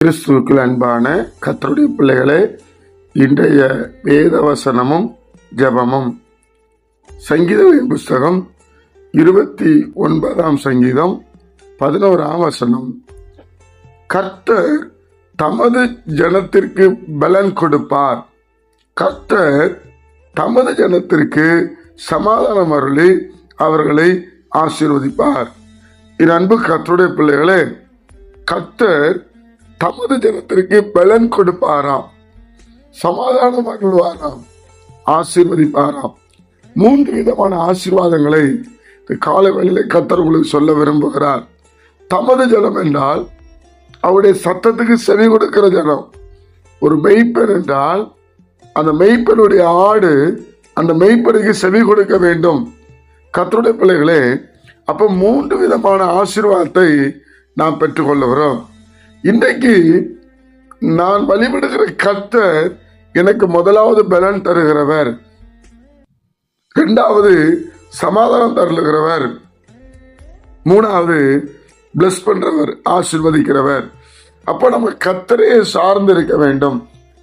கிறிஸ்துவுக்குள் அன்பான கர்த்தருடைய பிள்ளைகளே, இன்றைய வேத வசனமும் ஜெபமும் சங்கீதங்களின் புஸ்தகம் 29ஆம் சங்கீதம் 11ஆம் வசனம். கர்த்தர் தமது ஜனத்திற்கு பலன் கொடுப்பார். கர்த்தர் தமது ஜனத்திற்கு சமாதானம் அருளி அவர்களை ஆசீர்வதிப்பார். என் அன்பு கர்த்தருடைய பிள்ளைகளே, கர்த்தர் தமது ஜனத்திற்கு பலன் கொடுப்பாராம், சமாதானம் அருள்வாராம், ஆசீர்வதிப்பாராம். 3 விதமான ஆசீர்வாதங்களை காலவேளையிலே கர்த்தர் உங்களுக்கு சொல்ல விரும்புகிறார். தமது ஜனம் என்றால் அவருடைய சத்தத்துக்கு செவி கொடுக்கிற ஜனம். ஒரு மெய்ப்பன் என்றால் அந்த மெய்ப்பனுடைய ஆடு அந்த மெய்ப்பனுக்கு செவி கொடுக்க வேண்டும். கர்த்தருடைய பிள்ளைகளே, அப்ப 3 விதமான ஆசீர்வாதத்தை நாம் பெற்றுக்கொள்ளுகிறோம். இன்றைக்கு நான் வழிபடுகிற கர்த்தர் எனக்கு முதலாவது பலன் தருகிறவர், 2வது சமாதானம் தருகிறவர், 3வது பிளஸ் பண்றவர், ஆசீர்வதிக்கிறவர். அப்ப நம்ம கர்த்தரையே சார்ந்து இருக்க வேண்டும்,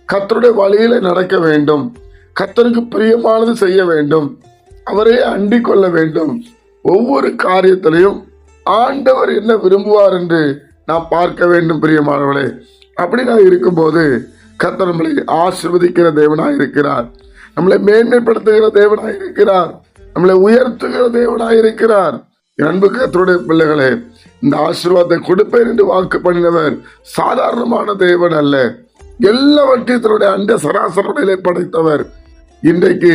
கர்த்தருடைய வழியில நடக்க வேண்டும், கர்த்தருக்கு பிரியமானது செய்ய வேண்டும், அவரே அண்டிக் கொள்ள வேண்டும். ஒவ்வொரு காரியத்திலையும் ஆண்டவர் என்ன விரும்புவார் என்று நாம் பார்க்க வேண்டும். பிரியமானவர்களே, அப்படி நான் இருக்கும்போது கர்த்தர் நம்மளை ஆசீர்வதிக்கிற தேவனாய் இருக்கிறார், நம்மளை மேன்மைப்படுத்துகிற தேவனாய் இருக்கிறார், நம்மளை உயர்த்துகிற தேவனாய் இருக்கிறார். அன்பு கர்த்தருடைய பிள்ளைகளே, இந்த ஆசீர்வாதத்தை கொடுப்பேன் என்று வாக்கு பண்ணினவர் சாதாரணமான தேவன் அல்ல, எல்லாவற்றையும் தன்னுடைய அண்ட சராசரநிலை படைத்தவர். இன்றைக்கு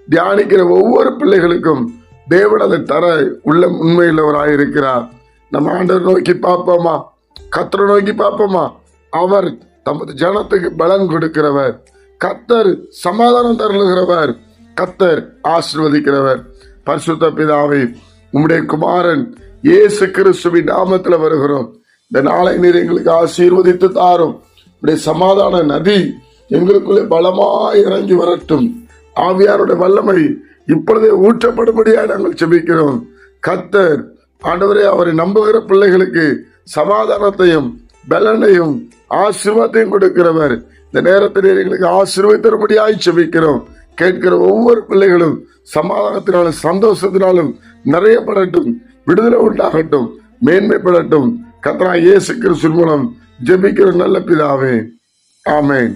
தியானிக்கிற ஒவ்வொரு பிள்ளைகளுக்கும் தேவன் அதை தர உள்ள உண்மையுள்ளவராயிருக்கிறார். நம்ம ஆண்டவர் நோக்கி பார்ப்போமா, கர்த்தரை நோக்கி பார்ப்போமா? அவர் தமது ஜனத்துக்கு பலன் கொடுக்கிறவர், கர்த்தர் சமாதானம் தருகிறவர், கர்த்தர் ஆசீர்வதிக்கிறவர். பரிசுத்த பிதாவே, உம்முடைய குமாரன் இயேசு கிறிஸ்துவின் நாமத்தில் வருகிறோம். இந்த நாளை நீர் எங்களுக்கு ஆசீர்வதித்து தாரும். உடைய சமாதான நதி எங்களுக்குள்ளே பலமாய் இறங்கி வரட்டும். ஆவியாருடைய வல்லமை இப்பொழுதே ஊற்றப்படும்படியாக நாங்கள் செபிக்கிறோம். கர்த்தர் ஆண்டவரே, அவரை நம்புகிற பிள்ளைகளுக்கு சமாதானத்தையும் பலனையும் ஆசீர்வாதத்தையும் கொடுக்கிறவர். இந்த நேரத்தில் எங்களுக்கு ஆசீர்வதித்தபடியாய் செபிக்கிறோம். கேட்கிற ஒவ்வொரு பிள்ளைகளும் சமாதானத்தினாலும் சந்தோஷத்தினாலும் நிறையப்படட்டும், விடுதலை உண்டாகட்டும், மேன்மைப்படட்டும். கர்த்தராகிய இயேசு கிறிஸ்து மூலம் ஜெபிக்கிற நல்ல பிதாவே, ஆமென்.